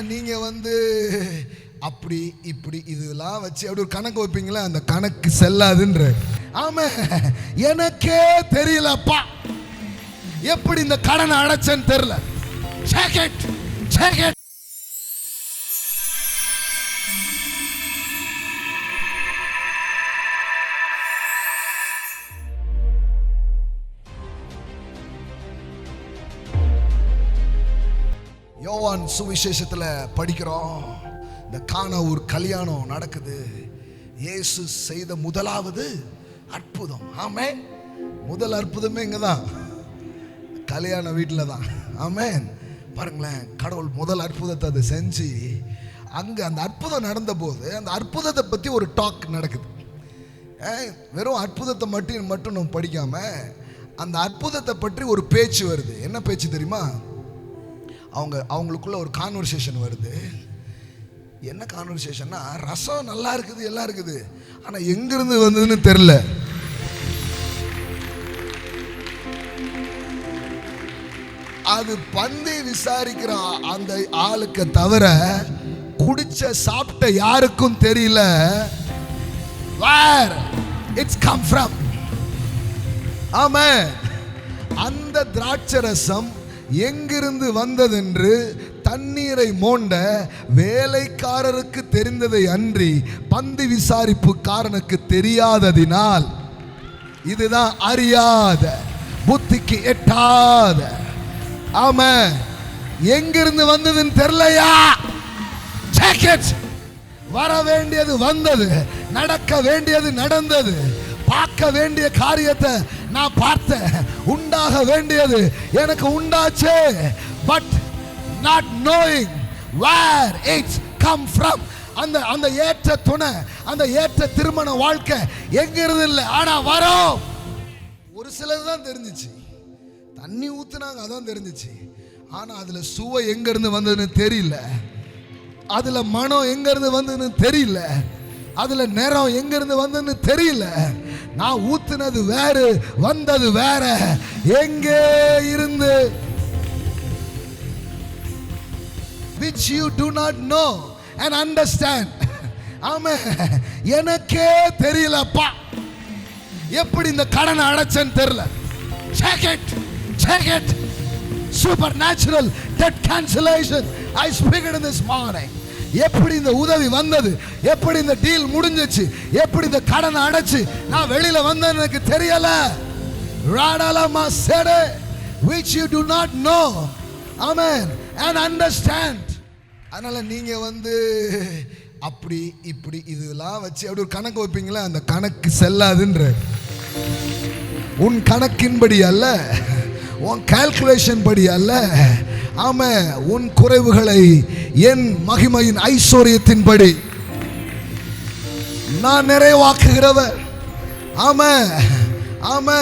நீங்க அப்படி இப்படி இதெல்லாம் வச்சு அப்படி ஒரு கணக்கு வைப்பீங்களா, அந்த கணக்கு செல்லாதுன்ற. ஆமா, எனக்கே தெரியலப்பா எப்படி இந்த கடனை அடைச்சேன்னு தெரியல. யோவான் சுவிசேஷத்துல படிக்கிறோம், இந்த கானா ஒரு கல்யாணம் நடக்குது. இயேசு செய்த முதலாவது அற்புதம். ஆமே, முதல் அற்புதமே இங்கதான், கல்யாண வீட்டில் தான். ஆமேன். பாருங்களேன், கடவுள் முதல் அற்புதத்தை அதை செஞ்சு அங்கே அந்த அற்புதம் நடந்த போது அந்த அற்புதத்தை பற்றி ஒரு டாக் நடக்குது. வெறும் அற்புதத்தை மட்டும் நம்ம படிக்காம அந்த அற்புதத்தை பற்றி ஒரு பேச்சு வருது. என்ன பேச்சு தெரியுமா? அவங்களுக்குள்ள ஒரு கான்வர்சேஷன் வருது. என்ன கான்வர்சேஷன்னா, ரசம் நல்லா இருக்குது, எல்லாம் இருக்குது, ஆனால் எங்கிருந்து வந்ததுன்னு தெரியல. அது பந்தி விசாரிக்கிற அந்த ஆளுக்கு தவிர குடிச்ச சாப்பிட்ட யாருக்கும் தெரியல where it's come from. ஆமென். அந்த திராட்சரசம் எங்கிருந்து வந்ததென்று தண்ணீரை மோண்ட வேலைக்காரருக்கு தெரிந்ததை அன்றி பந்தி விசாரிப்புக்காரனுக்கு தெரியாததினால், இதுதான் அறியாத, புத்திக்கு எட்டாத. ஆமா, எங்கிருந்து வந்ததுன்னு தெரியலையா? வர வேண்டியது வந்தது, நடக்க வேண்டியது நடந்தது, பார்க்க வேண்டிய காரியத்தை நான் பார்த்தேன், உண்டாக வேண்டியது எனக்கு உண்டாச்சு. But not knowing where it's come from. அந்த ஏற்ற துணை, அந்த ஏற்ற திருமண வாழ்க்கை எங்கிருந்து இல்லை, ஆனா வரும். ஒரு சிலது தான் தெரிஞ்சிச்சு, தண்ணி ஊத்துனாங்க அதான் தெரிஞ்சிச்சு, ஆனா அதுல சுவை எங்க இருந்து வந்ததுன்னு தெரியல, அதுல மனம் எங்க இருந்து வந்ததுன்னு தெரியல, அதுல நிறம் எங்க இருந்து வந்ததுன்னு தெரியல. நான் ஊத்துனது வேற, வந்தது வேற. எங்கே இருந்து? which you do not know and understand. ஆமா, எனக்கே தெரியலப்பா எப்படி இந்த கடனை அடைச்சேன்னு தெரியல. Check it. Supernatural debt cancellation. I speak it in this morning. எப்படி இந்த உதவி வந்தது, எப்படி இந்த டீல் முடிஞ்சிச்சு, எப்படி இந்த கடனை அடைச்சு நான் வெளியில வந்தேன்னு எனக்கு தெரியல. ராடலமா said which you do not know, amen, and understand. அதனால நீங்க அப்படி இப்படி இதெல்லாம் வச்சு அப்படி ஒரு கணக்கு வைப்பீங்களா, அந்த கணக்கு செல்லாதுன்ற. உன் கணக்கின்படி அல்ல, உன் கால்குலேஷன் படி அல்ல. ஆமா, உன் குறைவுகளை என் மகிமையின் ஐஸ்வர்யத்தின்படி நான் நிறைவாக்குகிறவர். ஆமா.